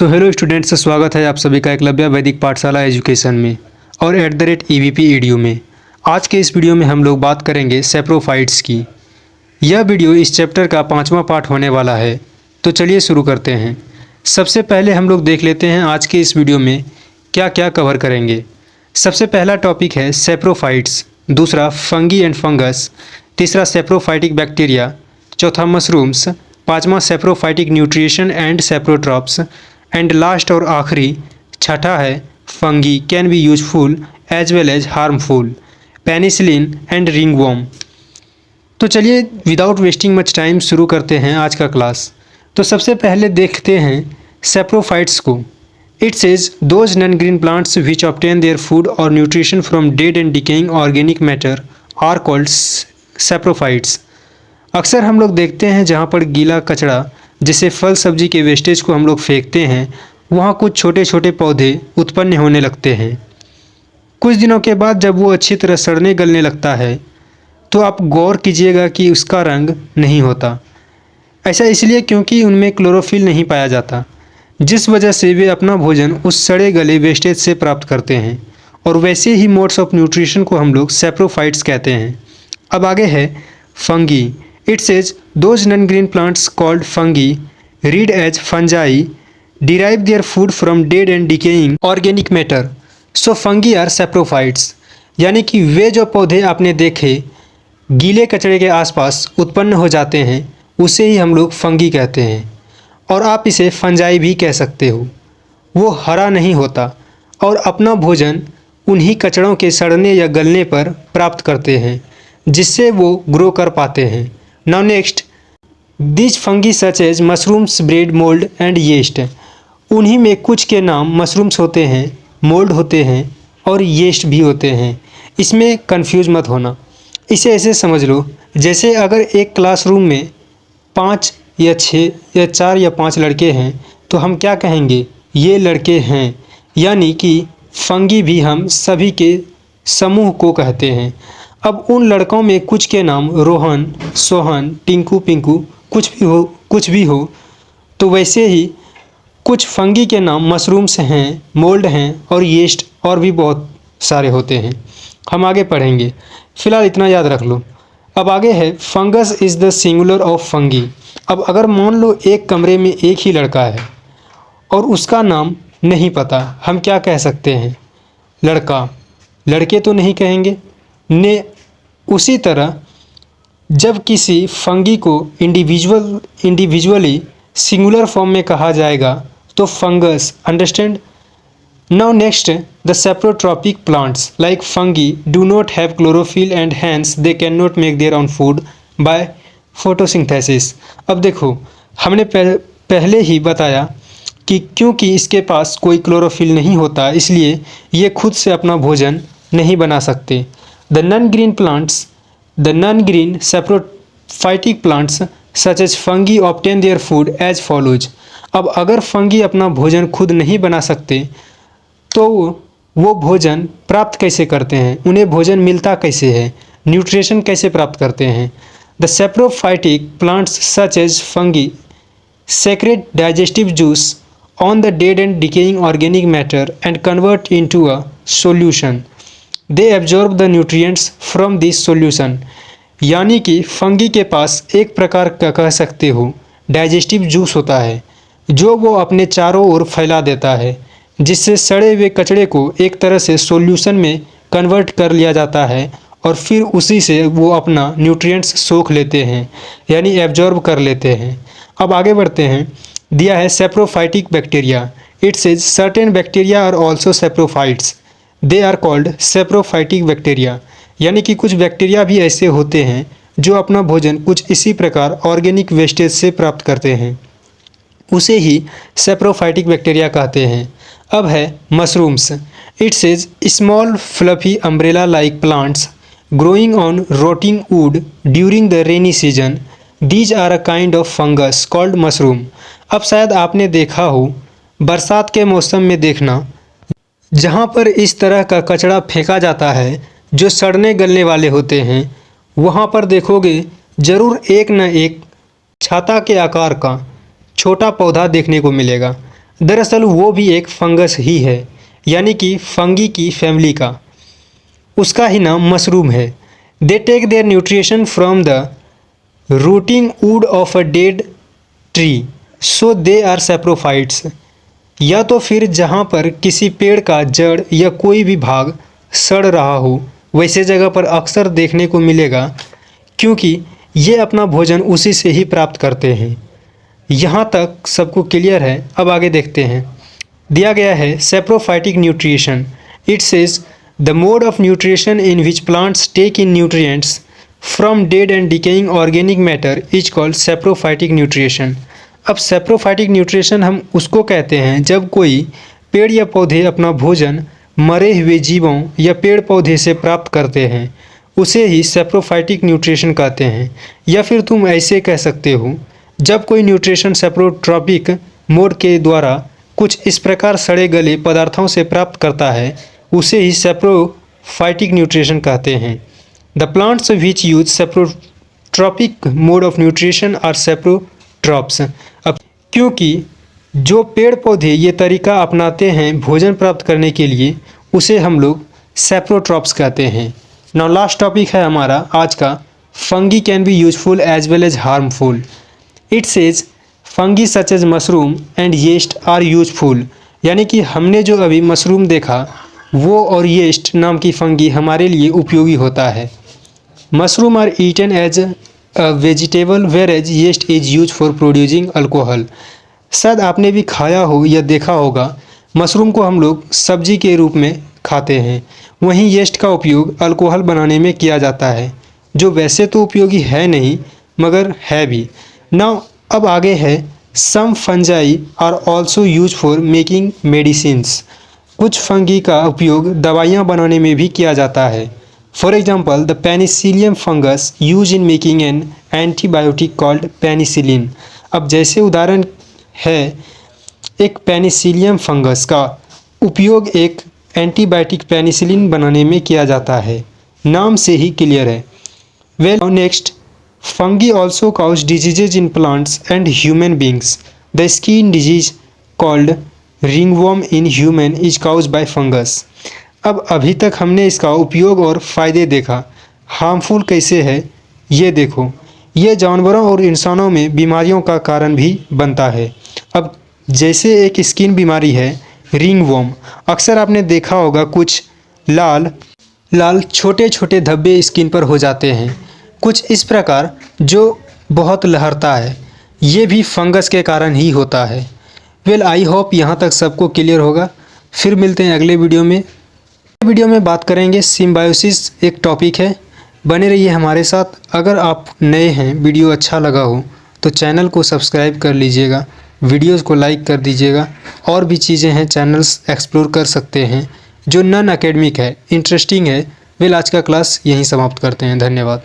Hello students, स्वागत है आप सभी का एकलव्य वैदिक पाठशाला एजुकेशन में और @EVP ईडीयू में। आज के इस वीडियो में हम लोग बात करेंगे सैप्रोफाइट्स की। यह वीडियो इस चैप्टर का 5वां पार्ट होने वाला है, तो चलिए शुरू करते हैं। सबसे पहले हम लोग देख लेते हैं आज के इस वीडियो में क्या क्या कवर करेंगे। सबसे पहला टॉपिक है सैप्रोफाइट्स, दूसरा फंगी एंड फंगस, तीसरा सैप्रोफाइटिक बैक्टीरिया, चौथा मशरूम्स, पाँचवा saprophytic nutrition and saprotrophs and last और आखिरी छठा है fungi can be useful as well as harmful, penicillin and ringworm. तो चलिए विदाउट वेस्टिंग मच टाइम शुरू करते हैं आज का क्लास। तो सबसे पहले देखते हैं सैप्रोफाइट्स को। It says those non green plants which obtain their food or nutrition from dead and decaying organic matter are called saprophytes. अक्सर हम लोग देखते हैं जहाँ पर गीला कचरा जिसे फल सब्जी के वेस्टेज को हम लोग फेंकते हैं, वहाँ कुछ छोटे छोटे पौधे उत्पन्न होने लगते हैं। कुछ दिनों के बाद जब वो अच्छी तरह सड़ने गलने लगता है तो आप गौर कीजिएगा कि उसका रंग नहीं होता। ऐसा इसलिए क्योंकि उनमें क्लोरोफिल नहीं पाया जाता, जिस वजह से वे अपना भोजन उस सड़े गले वेस्टेज से प्राप्त करते हैं। और वैसे ही मोड्स ऑफ न्यूट्रिशन को हम लोग सैप्रोफाइट्स कहते हैं। अब आगे है fungi. It says those non-green plants called fungi, read as fungi, derive their food from dead and decaying organic matter. So fungi are saprophytes. यानी कि वे जो पौधे आपने देखे गीले कचरे के आसपास उत्पन्न हो जाते हैं उसे ही हम लोग फंगी कहते हैं, और आप इसे फंजाई भी कह सकते हो। वो हरा नहीं होता और अपना भोजन उन्हीं कचड़ों के सड़ने या गलने पर प्राप्त करते हैं, जिससे वो ग्रो कर पाते हैं। Now next, these fungi such as mushrooms, bread, mold and yeast. उन्हीं में कुछ के नाम मशरूम्स होते हैं, मोल्ड होते हैं और येस्ट भी होते हैं। इसमें कंफ्यूज मत होना, इसे ऐसे समझ लो जैसे अगर एक क्लासरूम में 5 या 6 या 4 या 5 लड़के हैं तो हम क्या कहेंगे, ये लड़के हैं। यानी कि फंगी भी हम सभी के समूह को कहते हैं। अब उन लड़कों में कुछ के नाम रोहन, सोहन, टिंकू, पिंकू कुछ भी हो तो वैसे ही कुछ फंगी के नाम मशरूम्स हैं, मोल्ड हैं और येस्ट और भी बहुत सारे होते हैं। हम आगे पढ़ेंगे, फिलहाल इतना याद रख लो। अब आगे है fungus is the singular of fungi. अब अगर मान लो एक कमरे में एक ही लड़का है और उसका नाम नहीं पता, हम क्या कह सकते हैं, लड़का। लड़के तो नहीं कहेंगे ने। उसी तरह जब किसी फंगी को इंडिविजुअली सिंगुलर फॉर्म में कहा जाएगा तो fungus. Understand. Now next, the saprotrophic plants like fungi do not have chlorophyll and hence they can not make their own food by photosynthesis. अब देखो, हमने पहले ही बताया कि क्योंकि इसके पास कोई क्लोरोफिल नहीं होता इसलिए ये खुद से अपना भोजन नहीं बना सकते। The non-green saprophytic plants such as fungi obtain their food as follows. अब अगर फंगी अपना भोजन खुद नहीं बना सकते तो वो भोजन प्राप्त कैसे करते हैं, उन्हें भोजन मिलता कैसे है, न्यूट्रिशन कैसे प्राप्त करते हैं। The saprophytic plants such as fungi secrete digestive juice on the dead and decaying organic matter and convert into a solution. They absorb the nutrients from this solution. यानी कि फंगी के पास एक प्रकार का कह सकते हो डाइजेस्टिव जूस होता है जो वो अपने चारों ओर फैला देता है, जिससे सड़े हुए कचड़े को एक तरह से सॉल्यूशन में कन्वर्ट कर लिया जाता है और फिर उसी से वो अपना न्यूट्रिएंट्स सोख लेते हैं, यानी एब्जॉर्ब कर लेते हैं। अब आगे बढ़ते हैं। दिया है saprophytic bacteria. It says certain bacteria are also saprophytes, they are called saprophytic bacteria. यानी कि कुछ बैक्टीरिया भी ऐसे होते हैं जो अपना भोजन कुछ इसी प्रकार ऑर्गेनिक वेस्टेज से प्राप्त करते हैं, उसे ही सैप्रोफाइटिक बैक्टीरिया कहते हैं। अब है mushrooms. It says small fluffy umbrella like plants growing on rotting wood during the rainy season, these are a kind of fungus called mushroom. अब शायद आपने देखा हो, बरसात के मौसम में देखना जहाँ पर इस तरह का कचरा फेंका जाता है जो सड़ने गलने वाले होते हैं, वहाँ पर देखोगे ज़रूर एक न एक छाता के आकार का छोटा पौधा देखने को मिलेगा। दरअसल वो भी एक फंगस ही है, यानी कि फंगी की फैमिली का। उसका ही नाम मशरूम है। They take their nutrition from the rotting wood of a dead tree, so they are saprophytes. या तो फिर जहाँ पर किसी पेड़ का जड़ या कोई भी भाग सड़ रहा हो, वैसे जगह पर अक्सर देखने को मिलेगा, क्योंकि ये अपना भोजन उसी से ही प्राप्त करते हैं। यहाँ तक सबको क्लियर है। अब आगे देखते हैं। दिया गया है saprophytic nutrition. It says the mode of nutrition in which plants take in nutrients from dead and decaying organic matter is called saprophytic nutrition. अब सैप्रोफाइटिक न्यूट्रिशन हम उसको कहते हैं जब कोई पेड़ या पौधे अपना भोजन मरे हुए जीवों या पेड़ पौधे से प्राप्त करते हैं, उसे ही सैप्रोफाइटिक न्यूट्रिशन कहते हैं। या फिर तुम ऐसे कह सकते हो, जब कोई न्यूट्रिशन सैप्रोट्रॉपिक मोड के द्वारा कुछ इस प्रकार सड़े गले पदार्थों से प्राप्त करता है, उसे ही सैप्रोफाइटिक न्यूट्रिशन कहते हैं। The plants which use saprotrophic mode of nutrition are saprotrophs. अब क्योंकि जो पेड़ पौधे ये तरीका अपनाते हैं भोजन प्राप्त करने के लिए, उसे हम लोग सैप्रोट्रॉप्स कहते हैं। नाउ लास्ट टॉपिक है हमारा आज का, fungi can be useful as well as harmful. It says fungi such as mushroom and yeast are useful. यानी कि हमने जो अभी मशरूम देखा, वो और येस्ट नाम की फंगी हमारे लिए उपयोगी होता है। Mushroom are eaten as a vegetable whereas yeast is use for producing alcohol. शायद आपने भी खाया हो या देखा होगा, मशरूम को हम लोग सब्जी के रूप में खाते हैं, वहीं येस्ट का उपयोग अल्कोहल बनाने में किया जाता है, जो वैसे तो उपयोगी है नहीं मगर है भी। नाउ अब आगे है, some fungi are also use for making medicines. कुछ फंगी का उपयोग दवाइयाँ बनाने में भी किया जाता है। For example the penicillium fungus use in making an antibiotic called penicillin. अब जैसे उदाहरण है, एक पेनिसिलियम फंगस का उपयोग एक एंटीबायोटिक पेनिसिलिन बनाने में किया जाता है, नाम से ही क्लियर है। Well next, fungi also cause diseases in plants and human beings. The skin disease called ringworm in human is caused by fungus. अब अभी तक हमने इसका उपयोग और फ़ायदे देखा, हार्मफुल कैसे है ये देखो। ये जानवरों और इंसानों में बीमारियों का कारण भी बनता है। अब जैसे एक स्किन बीमारी है रिंगवॉर्म, अक्सर आपने देखा होगा कुछ लाल लाल छोटे छोटे धब्बे स्किन पर हो जाते हैं, कुछ इस प्रकार, जो बहुत लहरता है। ये भी फंगस के कारण ही होता है। वेल आई होप यहाँ तक सबको क्लियर होगा। फिर मिलते हैं अगले वीडियो में। वीडियो में बात करेंगे सिम्बायोसिस, एक टॉपिक है। बने रहिए हमारे साथ। अगर आप नए हैं, वीडियो अच्छा लगा हो तो चैनल को सब्सक्राइब कर लीजिएगा, वीडियोस को लाइक कर दीजिएगा। और भी चीज़ें हैं, चैनल्स एक्सप्लोर कर सकते हैं जो नॉन एकेडमिक है, इंटरेस्टिंग है। वेल आज का क्लास यहीं समाप्त करते हैं। धन्यवाद।